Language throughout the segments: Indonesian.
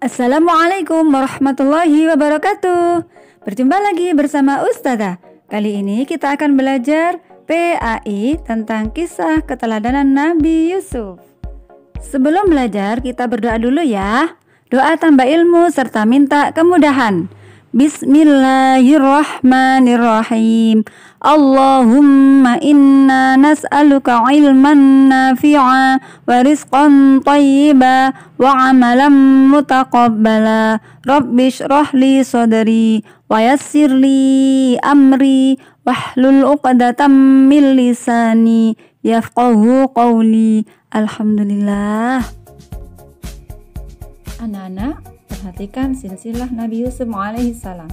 Assalamualaikum warahmatullahi wabarakatuh. Berjumpa lagi bersama Ustazah. Kali ini kita akan belajar PAI tentang kisah keteladanan Nabi Yusuf. Sebelum belajar, kita berdoa dulu ya. Doa tambah ilmu serta minta kemudahan. Bismillahirrahmanirrahim. Allahumma inna nas'aluka ilman nafi'a wa rizqan tayyiba wa amalan mutaqabbala. Rabbi shrah li sadri wa yassir li amri wahlul 'uqdatam min lisani yafqahu qawli. Alhamdulillah. Anak-anak, perhatikan silsilah Nabi Yusuf alaihissalam.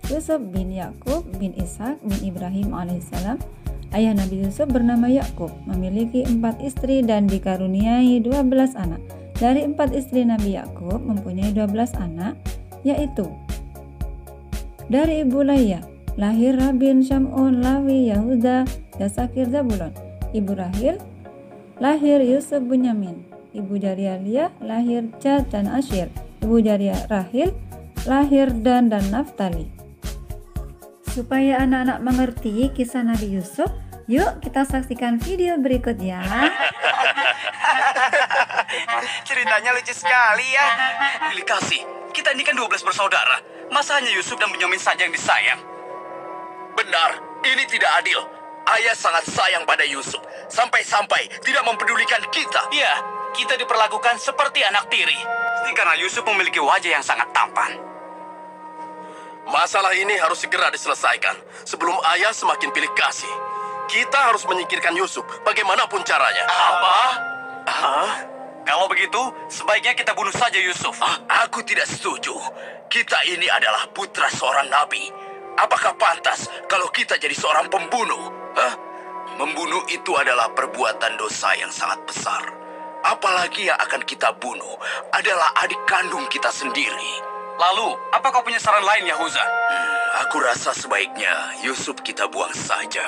Yusuf bin Yakub bin Ishak bin Ibrahim alaihissalam. Ayah Nabi Yusuf bernama Yakub, memiliki 4 istri dan dikaruniai 12 anak. Dari 4 istri Nabi Yakub mempunyai 12 anak, yaitu dari Ibu Layya, lahir Rabin, Syamun, Lawi, Yahuda, Yasakir, Zabulon. Ibu Rahil, lahir Yusuf, Bunyamin. Ibu Jariyah, lahir Gad dan Asyir. Ibu Jariyah Rahil, lahir Dan dan Naftali. Supaya anak-anak mengerti kisah Nabi Yusuf, yuk kita saksikan video berikut ya. Ceritanya lucu sekali ya. Pilih kasih, kita ini kan 12 bersaudara. Masa hanya Yusuf dan Bunyamin saja yang disayang? Benar, ini tidak adil. Ayah sangat sayang pada Yusuf, sampai-sampai tidak mempedulikan kita. Iya, kita diperlakukan seperti anak tiri. Ini karena Yusuf memiliki wajah yang sangat tampan. Masalah ini harus segera diselesaikan sebelum ayah semakin pilih kasih. Kita harus menyingkirkan Yusuf bagaimanapun caranya. Apa? Kalau begitu, sebaiknya kita bunuh saja Yusuf. Aku tidak setuju. Kita ini adalah putra seorang nabi. Apakah pantas kalau kita jadi seorang pembunuh? Membunuh itu adalah perbuatan dosa yang sangat besar. Apalagi yang akan kita bunuh adalah adik kandung kita sendiri. Lalu, apa kau punya saran lain, Yahuza? Aku rasa sebaiknya Yusuf kita buang saja.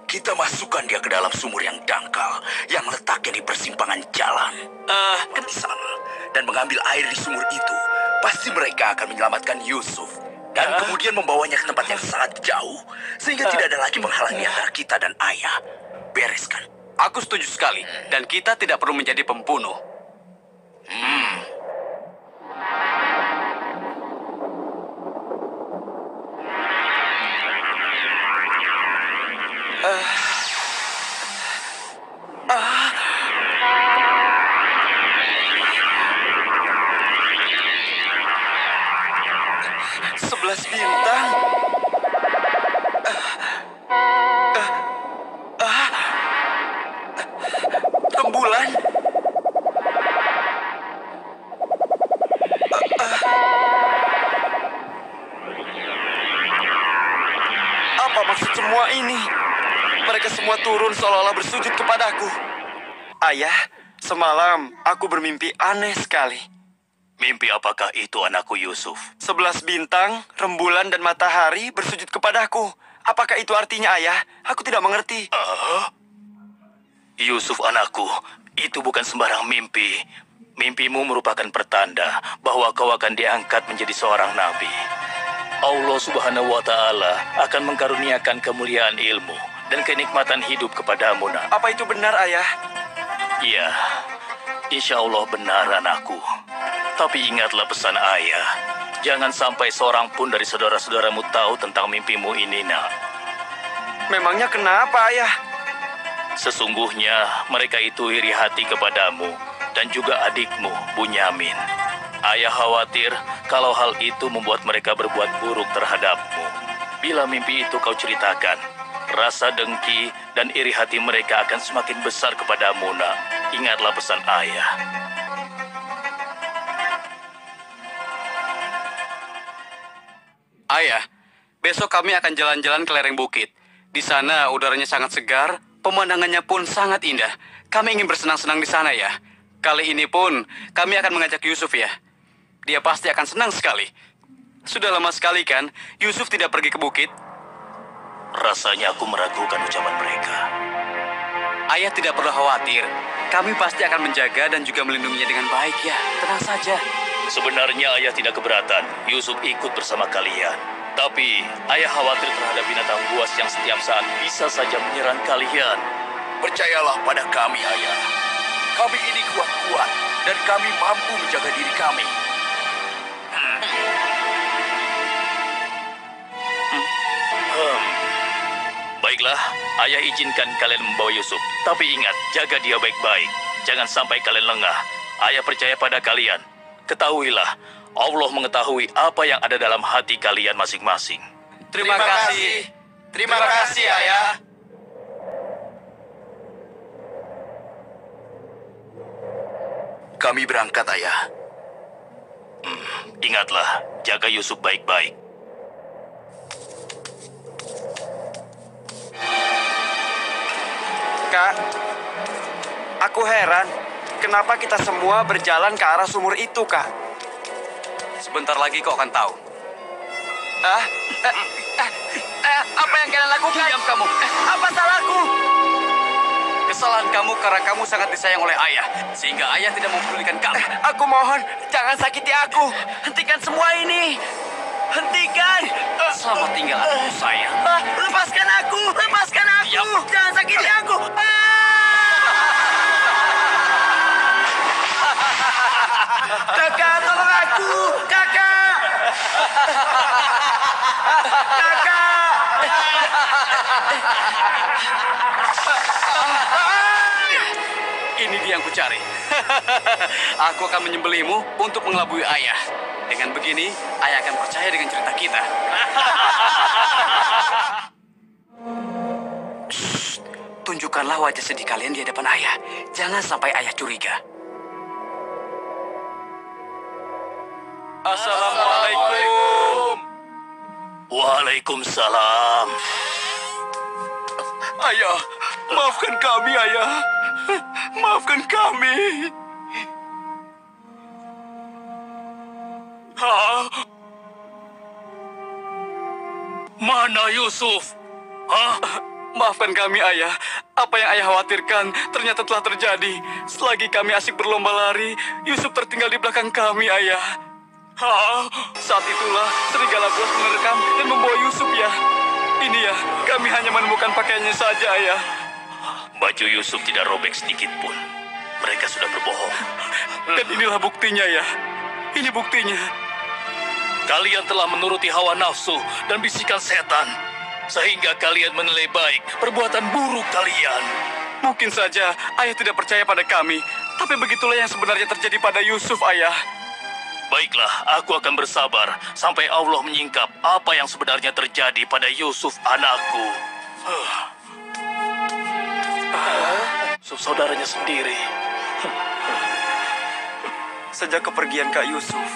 Kita masukkan dia ke dalam sumur yang dangkal, yang letaknya di persimpangan jalan. Ke sana dan mengambil air di sumur itu. Pasti mereka akan menyelamatkan Yusuf. Dan kemudian membawanya ke tempat yang sangat jauh, sehingga tidak ada lagi penghalang antara kita dan ayah. Bereskan. Aku setuju sekali, dan kita tidak perlu menjadi pembunuh. Sebelas bintang. Rembulan. Apa maksud semua ini? Mereka semua turun seolah-olah bersujud kepadaku. Ayah, semalam aku bermimpi aneh sekali. Mimpi apakah itu, anakku Yusuf? 11 bintang, rembulan, dan matahari bersujud kepadaku. Apakah itu artinya, ayah? Aku tidak mengerti. Yusuf anakku, itu bukan sembarang mimpi. Mimpimu merupakan pertanda bahwa kau akan diangkat menjadi seorang nabi. Allah Subhanahu wa Ta'ala akan mengkaruniakan kemuliaan ilmu dan kenikmatan hidup kepadamu, nak. Apa itu benar, ayah? Iya, insya Allah benar, anakku. Tapi ingatlah pesan ayah. Jangan sampai seorang pun dari saudara-saudaramu tahu tentang mimpimu ini, nak. Memangnya kenapa, ayah? Sesungguhnya mereka itu iri hati kepadamu dan juga adikmu, Bunyamin. Ayah khawatir kalau hal itu membuat mereka berbuat buruk terhadapmu. Bila mimpi itu kau ceritakan, rasa dengki dan iri hati mereka akan semakin besar kepadamu, nak. Ingatlah pesan ayah. Ayah, besok kami akan jalan-jalan ke lereng bukit. Di sana udaranya sangat segar, pemandangannya pun sangat indah. Kami ingin bersenang-senang di sana ya. Kali ini pun kami akan mengajak Yusuf ya. Dia pasti akan senang sekali. Sudah lama sekali kan Yusuf tidak pergi ke bukit? Rasanya aku meragukan ucapan mereka. Ayah tidak perlu khawatir. Kami pasti akan menjaga dan juga melindunginya dengan baik ya. Tenang saja. Sebenarnya ayah tidak keberatan Yusuf ikut bersama kalian. Tapi ayah khawatir terhadap binatang buas yang setiap saat bisa saja menyerang kalian. Percayalah pada kami, ayah. Kami ini kuat-kuat dan kami mampu menjaga diri kami. Baiklah, ayah izinkan kalian membawa Yusuf. Tapi ingat, jaga dia baik-baik. Jangan sampai kalian lengah. Ayah percaya pada kalian. Ketahuilah, Allah mengetahui apa yang ada dalam hati kalian masing-masing. Terima kasih. Terima kasih, ayah. Kami berangkat, ayah. Ingatlah, jaga Yusuf baik-baik. Kak, aku heran. Kenapa kita semua berjalan ke arah sumur itu, Kak? Sebentar lagi kau akan tahu. Apa yang kalian lakukan? Diam kamu. Apa salahku? Kesalahan kamu karena kamu sangat disayang oleh ayah. Sehingga ayah tidak mempedulikan kamu. Aku mohon, jangan sakiti aku. Hentikan semua ini. Hentikan. Selamat tinggal, aku sayang. Lepaskan aku. Lepaskan aku. Diam. Jangan sakiti aku. Kakak, tolong aku. Kakak. Kakak. Ini dia yang kucari. Aku akan menyembelihmu untuk mengelabui ayah. Dengan begini, ayah akan percaya dengan cerita kita. Shh, tunjukkanlah wajah sedih kalian di hadapan ayah. Jangan sampai ayah curiga. Assalamualaikum. Waalaikumsalam. Ayah, maafkan kami, ayah. Maafkan kami. Mana Yusuf? Maafkan kami, ayah. Apa yang ayah khawatirkan ternyata telah terjadi. Selagi kami asik berlomba lari, Yusuf tertinggal di belakang kami, ayah. Saat itulah serigala buas menerkam dan membawa Yusuf, ya. Ini ya, kami hanya menemukan pakaiannya saja, ayah. Baju Yusuf tidak robek sedikit pun. Mereka sudah berbohong. Dan inilah buktinya, ya. Ini buktinya. Kalian telah menuruti hawa nafsu dan bisikan setan. Sehingga kalian menilai baik perbuatan buruk kalian. Mungkin saja ayah tidak percaya pada kami. Tapi begitulah yang sebenarnya terjadi pada Yusuf, ayah. Baiklah, aku akan bersabar sampai Allah menyingkap apa yang sebenarnya terjadi pada Yusuf anakku. Saudaranya sendiri. Sejak kepergian Kak Yusuf,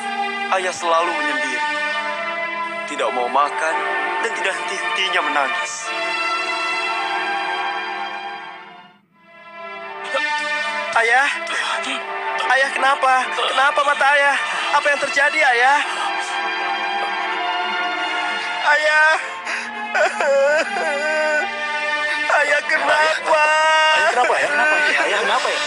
ayah selalu menyendiri. Tidak mau makan dan tidak henti-hentinya menangis. Ayah? Ayah kenapa? Kenapa mata ayah? Apa yang terjadi, ayah? Ayah? Ayah kenapa? Kenapa ya? Kenapa ya? Ayah kenapa ya?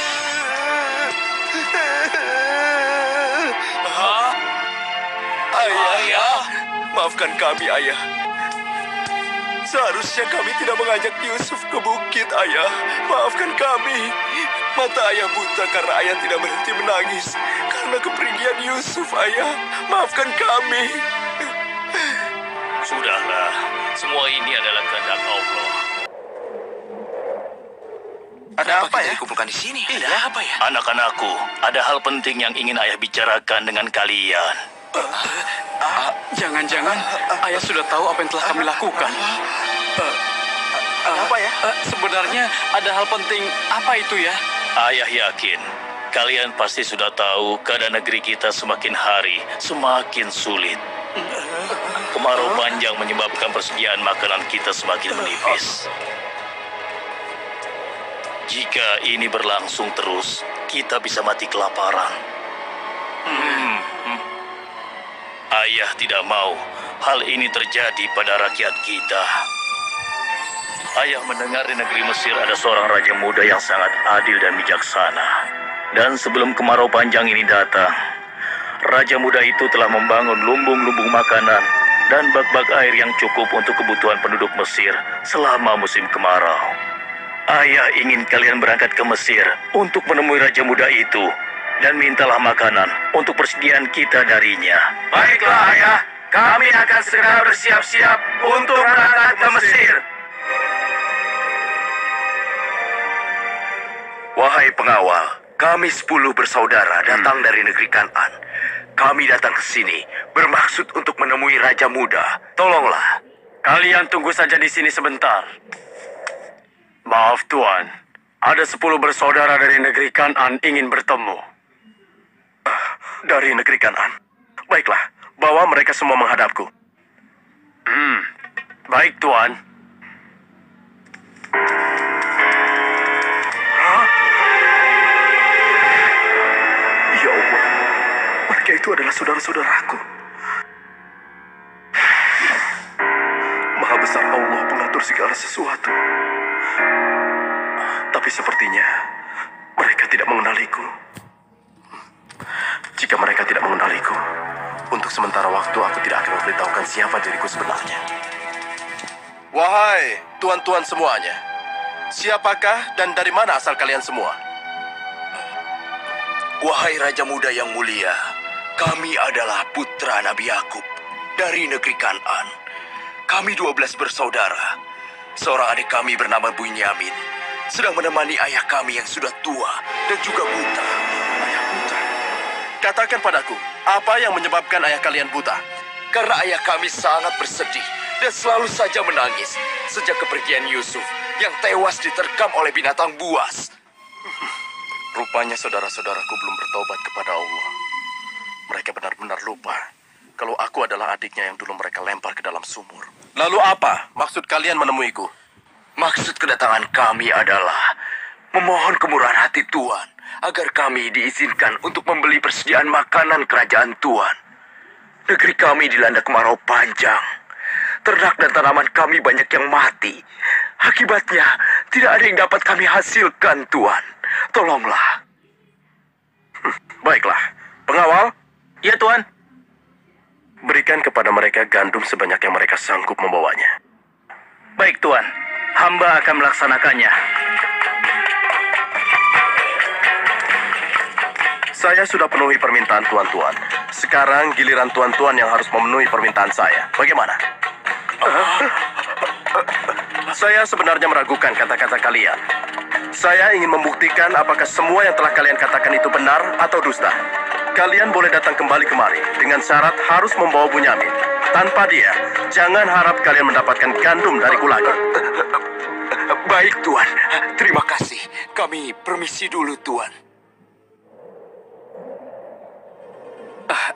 Ayah, maafkan kami, ayah. Seharusnya kami tidak mengajak Yusuf ke bukit, ayah. Maafkan kami. Mata ayah buta karena ayah tidak berhenti menangis. Karena kepergian Yusuf, ayah. Maafkan kami. Sudahlah, semua ini adalah kehendak Allah. Ada apa ya? Dikumpulkan di sini. Ada apa ya? Anak-anakku, ada hal penting yang ingin ayah bicarakan dengan kalian. Jangan-jangan ayah sudah tahu apa yang telah kami lakukan. Apa ya? Sebenarnya ada hal penting apa itu ya? Ayah yakin kalian pasti sudah tahu keadaan negeri kita semakin hari semakin sulit. Kemarau panjang menyebabkan persediaan makanan kita semakin menipis. Jika ini berlangsung terus, kita bisa mati kelaparan. Ayah tidak mau hal ini terjadi pada rakyat kita. Ayah mendengar di negeri Mesir ada seorang raja muda yang sangat adil dan bijaksana. Dan sebelum kemarau panjang ini datang, Raja Muda itu telah membangun lumbung-lumbung makanan dan bak-bak air yang cukup untuk kebutuhan penduduk Mesir selama musim kemarau. Ayah ingin kalian berangkat ke Mesir untuk menemui Raja Muda itu dan mintalah makanan untuk persediaan kita darinya. Baiklah, Ayah. Kami akan segera bersiap-siap untuk berangkat ke Mesir. Wahai pengawal, kami 10 bersaudara datang dari negeri Kan'an. Kami datang ke sini bermaksud untuk menemui Raja Muda. Tolonglah. Kalian tunggu saja di sini sebentar. Maaf Tuan, ada 10 bersaudara dari negeri Kan'an ingin bertemu. Dari negeri Kan'an. Baiklah, bawa mereka semua menghadapku. Baik Tuan. Ya Allah, mereka itu adalah saudara-saudaraku. Maha besar Allah pengatur segala sesuatu. Tapi sepertinya mereka tidak mengenaliku. Jika mereka tidak mengenaliku, untuk sementara waktu aku tidak akan memberitahukan siapa diriku sebenarnya. Wahai tuan-tuan semuanya, siapakah dan dari mana asal kalian semua? Wahai Raja Muda yang mulia, kami adalah putra Nabi Yakub dari negeri Kan'an. Kami 12 bersaudara. Seorang adik kami bernama Bunyamin sedang menemani ayah kami yang sudah tua dan juga buta. Ayah buta? Katakan padaku, apa yang menyebabkan ayah kalian buta? Karena ayah kami sangat bersedih dan selalu saja menangis sejak kepergian Yusuf yang tewas diterkam oleh binatang buas. Rupanya saudara-saudaraku belum bertobat kepada Allah. Mereka benar-benar lupa kalau aku adalah adiknya yang dulu mereka lempar ke dalam sumur. Lalu apa maksud kalian menemuiku? Maksud kedatangan kami adalah memohon kemurahan hati Tuan agar kami diizinkan untuk membeli persediaan makanan kerajaan Tuan. Negeri kami dilanda kemarau panjang. Ternak dan tanaman kami banyak yang mati. Akibatnya tidak ada yang dapat kami hasilkan, Tuan. Tolonglah. Baiklah, pengawal. Ya Tuan. Berikan kepada mereka gandum sebanyak yang mereka sanggup membawanya. Baik Tuan, hamba akan melaksanakannya. Saya sudah penuhi permintaan tuan-tuan. Sekarang giliran tuan-tuan yang harus memenuhi permintaan saya. Bagaimana? Saya sebenarnya meragukan kata-kata kalian. Saya ingin membuktikan apakah semua yang telah kalian katakan itu benar atau dusta. Kalian boleh datang kembali kemari dengan syarat harus membawa Bunyamin. Tanpa dia, jangan harap kalian mendapatkan gandum dariku lagi. Baik, Tuan. Terima kasih. Kami permisi dulu, Tuan.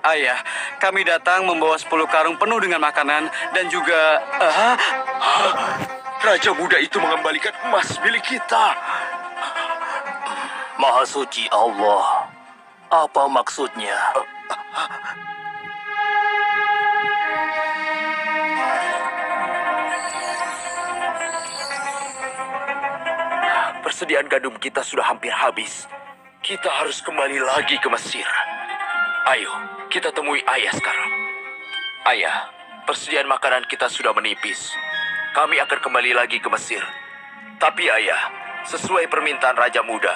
Ayah, kami datang membawa 10 karung penuh dengan makanan dan juga... Raja Muda itu mengembalikan emas milik kita. Maha suci Allah. Apa maksudnya? Persediaan gandum kita sudah hampir habis. Kita harus kembali lagi ke Mesir. Ayo, kita temui ayah sekarang. Ayah, persediaan makanan kita sudah menipis. Kami akan kembali lagi ke Mesir. Tapi ayah, sesuai permintaan Raja Muda,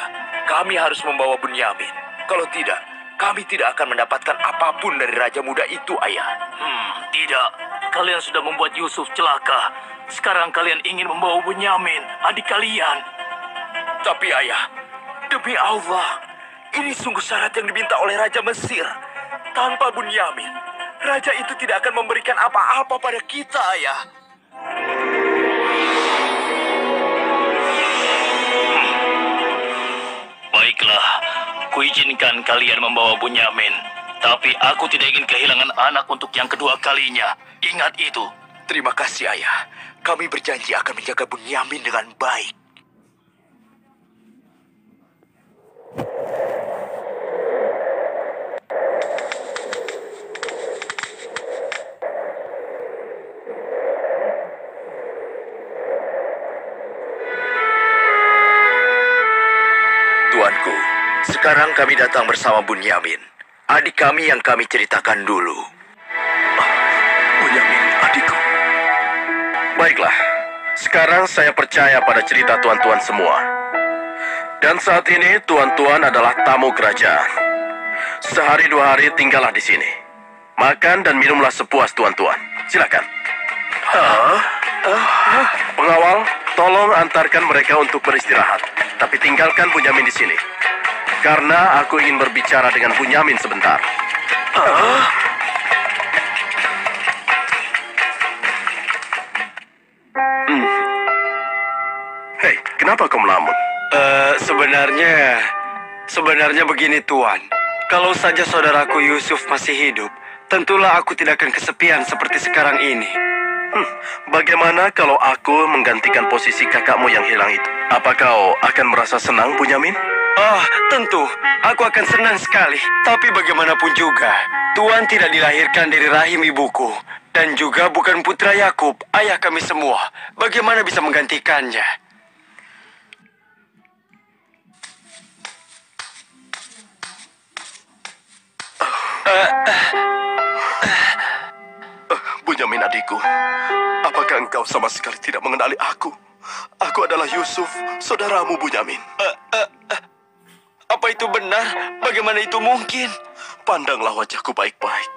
kami harus membawa Bunyamin. Kalau tidak, kami tidak akan mendapatkan apapun dari Raja Muda itu, ayah. Tidak. Kalian sudah membuat Yusuf celaka. Sekarang kalian ingin membawa Bunyamin, adik kalian. Tapi ayah, demi Allah, ini sungguh syarat yang diminta oleh Raja Mesir. Tanpa Bunyamin, Raja itu tidak akan memberikan apa-apa pada kita, ayah. Baiklah, kuizinkan kalian membawa Bunyamin. Tapi aku tidak ingin kehilangan anak untuk yang kedua kalinya. Ingat itu. Terima kasih, ayah. Kami berjanji akan menjaga Bunyamin dengan baik. Tuanku, sekarang kami datang bersama Bunyamin. adik kami yang kami ceritakan dulu. Bunyamin, adikku. Baiklah, sekarang saya percaya pada cerita tuan-tuan semua. Dan saat ini tuan-tuan adalah tamu kerajaan. Sehari 2 hari tinggallah di sini. Makan dan minumlah sepuas tuan-tuan. Silakan. Pengawal, tolong antarkan mereka untuk beristirahat. Tapi tinggalkan Bunyamin di sini. Karena aku ingin berbicara dengan Bunyamin sebentar. Hei, kenapa kau melamun? Sebenarnya begini Tuan. Kalau saja saudaraku Yusuf masih hidup, tentulah aku tidak akan kesepian seperti sekarang ini. Bagaimana kalau aku menggantikan posisi kakakmu yang hilang itu? Apa kau akan merasa senang, Bunyamin? Tentu. Aku akan senang sekali. Tapi bagaimanapun juga, Tuan tidak dilahirkan dari rahim ibuku. Dan juga bukan putra Yakub, ayah kami semua. Bagaimana bisa menggantikannya? Bunyamin adikku, apakah engkau sama sekali tidak mengenali aku? Aku adalah Yusuf, saudaramu Bunyamin. Apa itu benar? Bagaimana itu mungkin? Pandanglah wajahku baik-baik.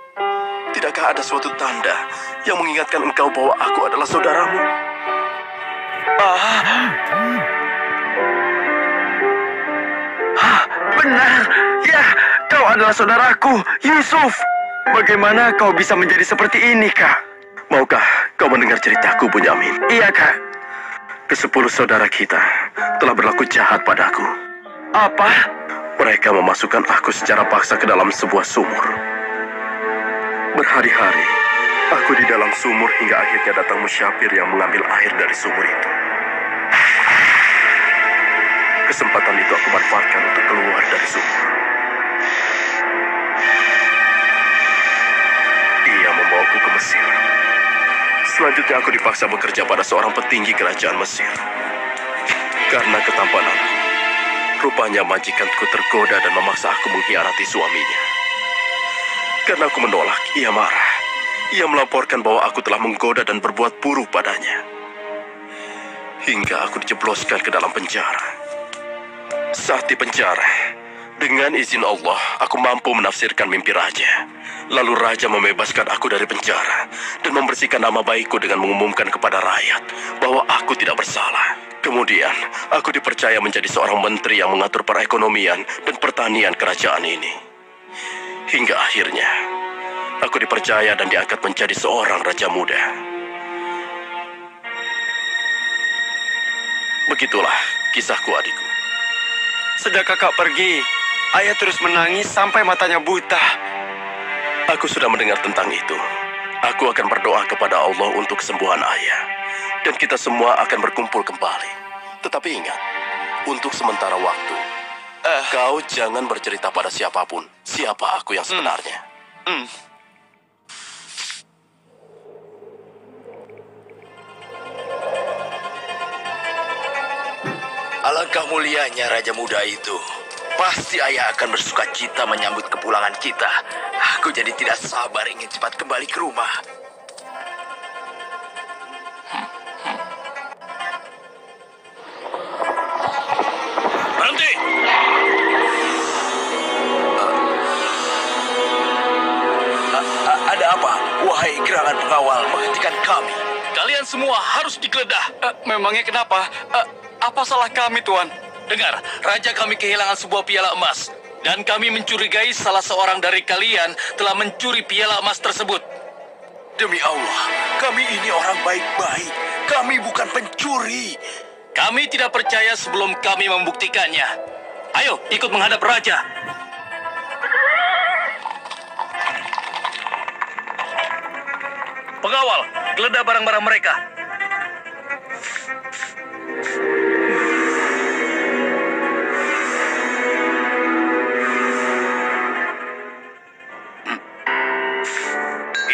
Tidakkah ada suatu tanda yang mengingatkan engkau bahwa aku adalah saudaramu? Benar. Ya, kau adalah saudaraku, Yusuf. Bagaimana kau bisa menjadi seperti ini, Kak? Maukah kau mendengar ceritaku, Bunyamin? Iya, Kak. Ke-10 saudara kita telah berlaku jahat padaku. Apa? Mereka memasukkan aku secara paksa ke dalam sebuah sumur. Berhari-hari, aku di dalam sumur hingga akhirnya datang musyafir yang mengambil air dari sumur itu. Kesempatan itu aku manfaatkan untuk keluar dari sumur. Ia membawaku ke Mesir. Selanjutnya aku dipaksa bekerja pada seorang petinggi kerajaan Mesir. Karena ketampananku, rupanya majikanku tergoda dan memaksa aku mengkhianati suaminya. Karena aku menolak, ia marah. Ia melaporkan bahwa aku telah menggoda dan berbuat buruk padanya. Hingga aku dijebloskan ke dalam penjara. Saat di penjara, dengan izin Allah, aku mampu menafsirkan mimpi raja. Lalu raja membebaskan aku dari penjara dan membersihkan nama baikku dengan mengumumkan kepada rakyat bahwa aku tidak bersalah. Kemudian, aku dipercaya menjadi seorang menteri yang mengatur perekonomian dan pertanian kerajaan ini. Hingga akhirnya, aku dipercaya dan diangkat menjadi seorang raja muda. Begitulah kisahku, adikku. Sejak kakak pergi, ayah terus menangis sampai matanya buta. Aku sudah mendengar tentang itu. Aku akan berdoa kepada Allah untuk kesembuhan ayah. Dan kita semua akan berkumpul kembali. Tetapi ingat, untuk sementara waktu, kau jangan bercerita pada siapapun siapa aku yang sebenarnya. Alangkah mulianya Raja Muda itu. Pasti ayah akan bersuka cita menyambut kepulangan kita. Aku jadi tidak sabar ingin cepat kembali ke rumah. Berhenti! Ada apa? Wahai gerangan pengawal, menghentikan kami. Kalian semua harus digeledah. Memangnya kenapa? Apa salah kami, Tuan? Dengar, raja kami kehilangan sebuah piala emas. Dan kami mencurigai salah seorang dari kalian telah mencuri piala emas tersebut. Demi Allah, kami ini orang baik-baik. Kami bukan pencuri. Kami tidak percaya sebelum kami membuktikannya. Ayo, ikut menghadap raja. Pengawal, geledah barang-barang mereka.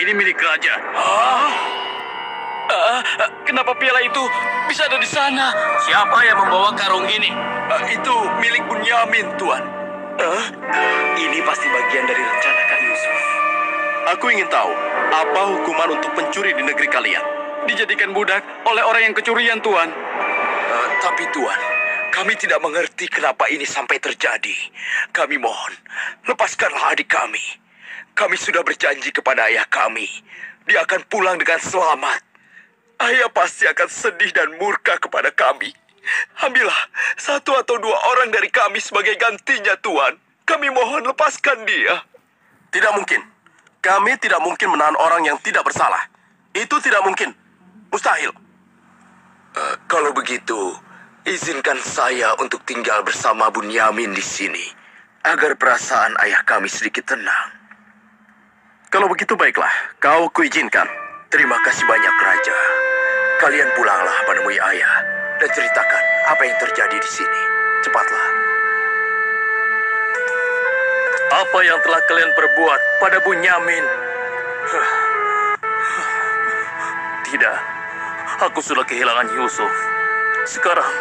Ini milik raja. Kenapa piala itu bisa ada di sana? Siapa yang membawa karung ini? Itu milik Bunyamin, Tuan. Ini pasti bagian dari rencana Kak Yusuf. Aku ingin tahu, apa hukuman untuk pencuri di negeri kalian? Dijadikan budak oleh orang yang kecurian, Tuan. Tapi Tuan, kami tidak mengerti kenapa ini sampai terjadi. Kami mohon, lepaskanlah adik kami. Kami sudah berjanji kepada ayah kami. Dia akan pulang dengan selamat. Ayah pasti akan sedih dan murka kepada kami. Ambillah 1 atau 2 orang dari kami sebagai gantinya, Tuan. Kami mohon lepaskan dia. Tidak mungkin. Kami tidak mungkin menahan orang yang tidak bersalah. Itu tidak mungkin. Mustahil. Kalau begitu, izinkan saya untuk tinggal bersama Bunyamin di sini, agar perasaan ayah kami sedikit tenang. Kalau begitu baiklah, kau kuizinkan. Terima kasih banyak, Raja. Kalian pulanglah menemui ayah dan ceritakan apa yang terjadi di sini. Cepatlah. Apa yang telah kalian perbuat pada Bunyamin? Tidak, aku sudah kehilangan Yusuf. Sekarang,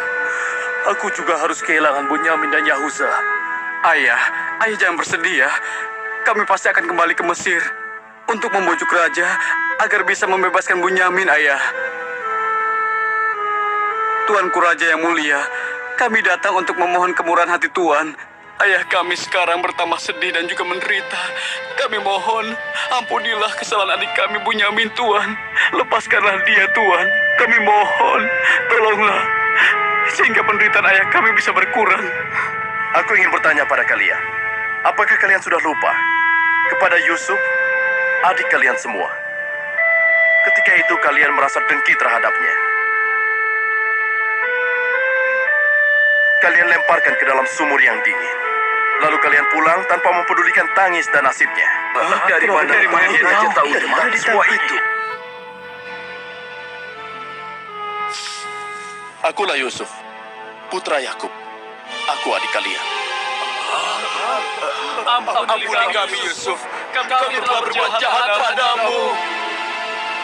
aku juga harus kehilangan Bunyamin dan Yahuza. Ayah jangan bersedih ya. Kami pasti akan kembali ke Mesir untuk membujuk raja agar bisa membebaskan Bunyamin, Ayah. Tuanku Raja yang mulia, kami datang untuk memohon kemurahan hati Tuan. Ayah kami sekarang bertambah sedih dan juga menderita. Kami mohon, ampunilah kesalahan adik kami Bunyamin, Tuan. Lepaskanlah dia, Tuan. Kami mohon, tolonglah, sehingga penderitaan ayah kami bisa berkurang. Aku ingin bertanya pada kalian. Apakah kalian sudah lupa kepada Yusuf, adik kalian semua? Ketika itu kalian merasa dengki terhadapnya. Kalian lemparkan ke dalam sumur yang dingin. Lalu kalian pulang tanpa mempedulikan tangis dan nasibnya. Dari mana Raja tahu tentang semua itu? Akulah Yusuf, putra Yakub. Aku adik kalian. Ampuni kami, Yusuf. Kami telah berbuat jahat padamu.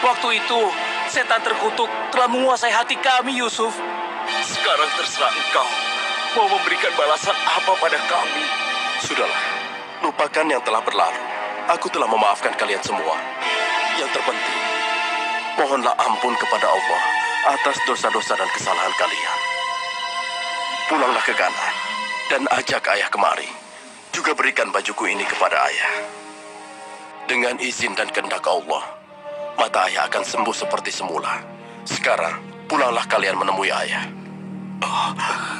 Waktu itu, setan terkutuk telah menguasai hati kami, Yusuf. Sekarang terserah engkau. Mau memberikan balasan apa pada kami? Sudahlah, lupakan yang telah berlalu. Aku telah memaafkan kalian semua. Yang terpenting, mohonlah ampun kepada Allah atas dosa-dosa dan kesalahan kalian. Pulanglah ke Ghana dan ajak ayah kemari. Juga berikan bajuku ini kepada ayah. Dengan izin dan kehendak Allah, mata ayah akan sembuh seperti semula. Sekarang, pulanglah kalian menemui ayah.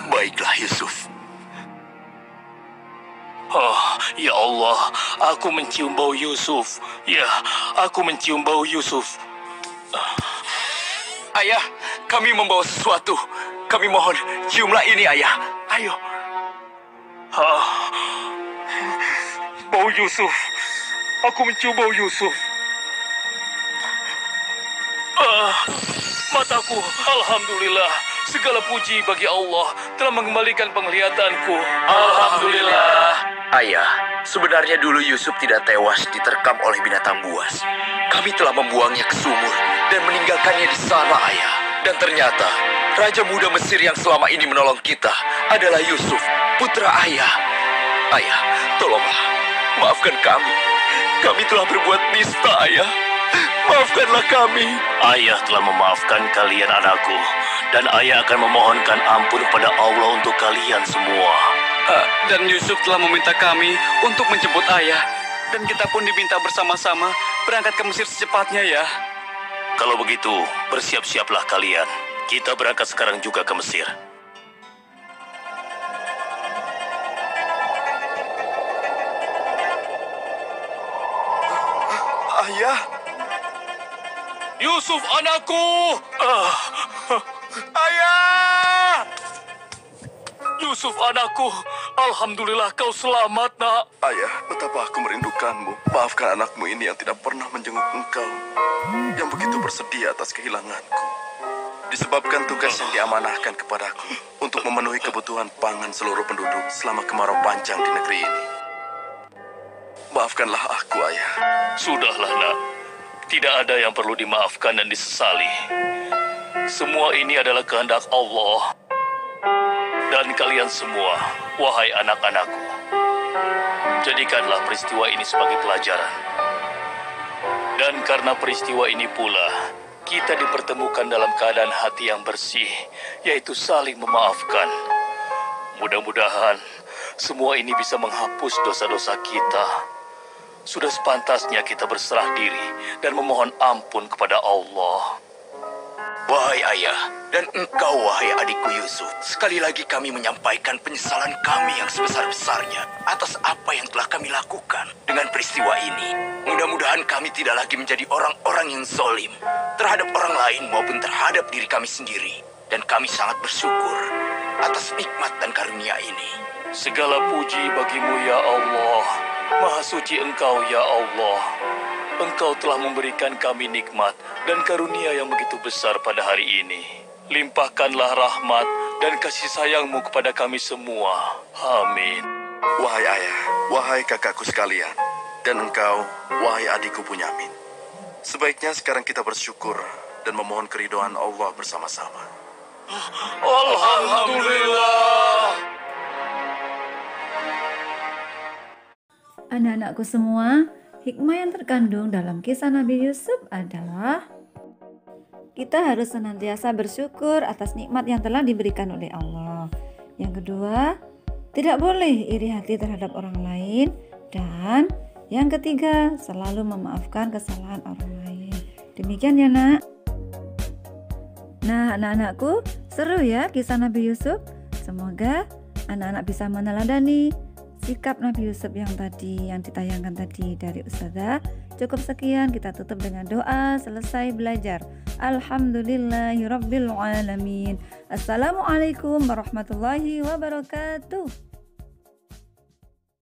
Baiklah, Yusuf. Oh, ya Allah, aku mencium bau Yusuf. Ya, aku mencium bau Yusuf. Ayah, kami membawa sesuatu. Kami mohon, ciumlah ini, ayah. Ayo. Bau Yusuf. Aku mencium bau Yusuf. Mataku, alhamdulillah. Segala puji bagi Allah telah mengembalikan penglihatanku. Alhamdulillah. Ayah, sebenarnya dulu Yusuf tidak tewas diterkam oleh binatang buas. Kami telah membuangnya ke sumur dan meninggalkannya di sana, ayah. Dan ternyata, Raja Muda Mesir yang selama ini menolong kita adalah Yusuf, putra ayah. Ayah, tolonglah, maafkan kami. Kami telah berbuat nista, ayah. Maafkanlah kami. Ayah telah memaafkan kalian, anakku. Dan ayah akan memohonkan ampun pada Allah untuk kalian semua. Dan Yusuf telah meminta kami untuk menjemput ayah. Dan kita pun diminta bersama-sama berangkat ke Mesir secepatnya, ya. Kalau begitu, bersiap-siaplah kalian. Kita berangkat sekarang juga ke Mesir. Ayah. Yusuf, anakku! Ayah! Yusuf, anakku! Alhamdulillah kau selamat, nak. Ayah, betapa aku merindukanmu. Maafkan anakmu ini yang tidak pernah menjenguk engkau. Yang begitu bersedih atas kehilanganku. Disebabkan tugas yang diamanahkan kepadaku untuk memenuhi kebutuhan pangan seluruh penduduk selama kemarau panjang di negeri ini. Maafkanlah aku, ayah. Sudahlah, nak. Tidak ada yang perlu dimaafkan dan disesali. Semua ini adalah kehendak Allah. Dan kalian semua, wahai anak-anakku, Jadikanlah peristiwa ini sebagai pelajaran. Dan karena peristiwa ini pula, kita dipertemukan dalam keadaan hati yang bersih, yaitu saling memaafkan. Mudah-mudahan semua ini bisa menghapus dosa-dosa kita. Sudah sepantasnya kita berserah diri dan memohon ampun kepada Allah. Wahai ayah, dan engkau wahai adikku Yusuf, sekali lagi kami menyampaikan penyesalan kami yang sebesar-besarnya atas apa yang telah kami lakukan dengan peristiwa ini. Mudah-mudahan kami tidak lagi menjadi orang-orang yang zalim terhadap orang lain maupun terhadap diri kami sendiri. Dan kami sangat bersyukur atas nikmat dan karunia ini. Segala puji bagimu ya Allah. Maha suci Engkau ya Allah. Engkau telah memberikan kami nikmat dan karunia yang begitu besar pada hari ini. Limpahkanlah rahmat dan kasih sayang-Mu kepada kami semua. Amin. Wahai ayah, wahai kakakku sekalian, dan engkau, wahai adikku Bunyamin. Sebaiknya sekarang kita bersyukur dan memohon keridhaan Allah bersama-sama. Alhamdulillah. Anak-anakku semua, hikmah yang terkandung dalam kisah Nabi Yusuf adalah kita harus senantiasa bersyukur atas nikmat yang telah diberikan oleh Allah. Yang kedua, tidak boleh iri hati terhadap orang lain. Dan yang ketiga, selalu memaafkan kesalahan orang lain. Demikian ya nak. Nah anak-anakku, seru ya kisah Nabi Yusuf. Semoga anak-anak bisa meneladani sikap Nabi Yusuf yang ditayangkan tadi dari Ustazah. Cukup sekian, kita tutup dengan doa selesai belajar. Alhamdulillahirabbil alamin. Assalamualaikum warahmatullahi wabarakatuh.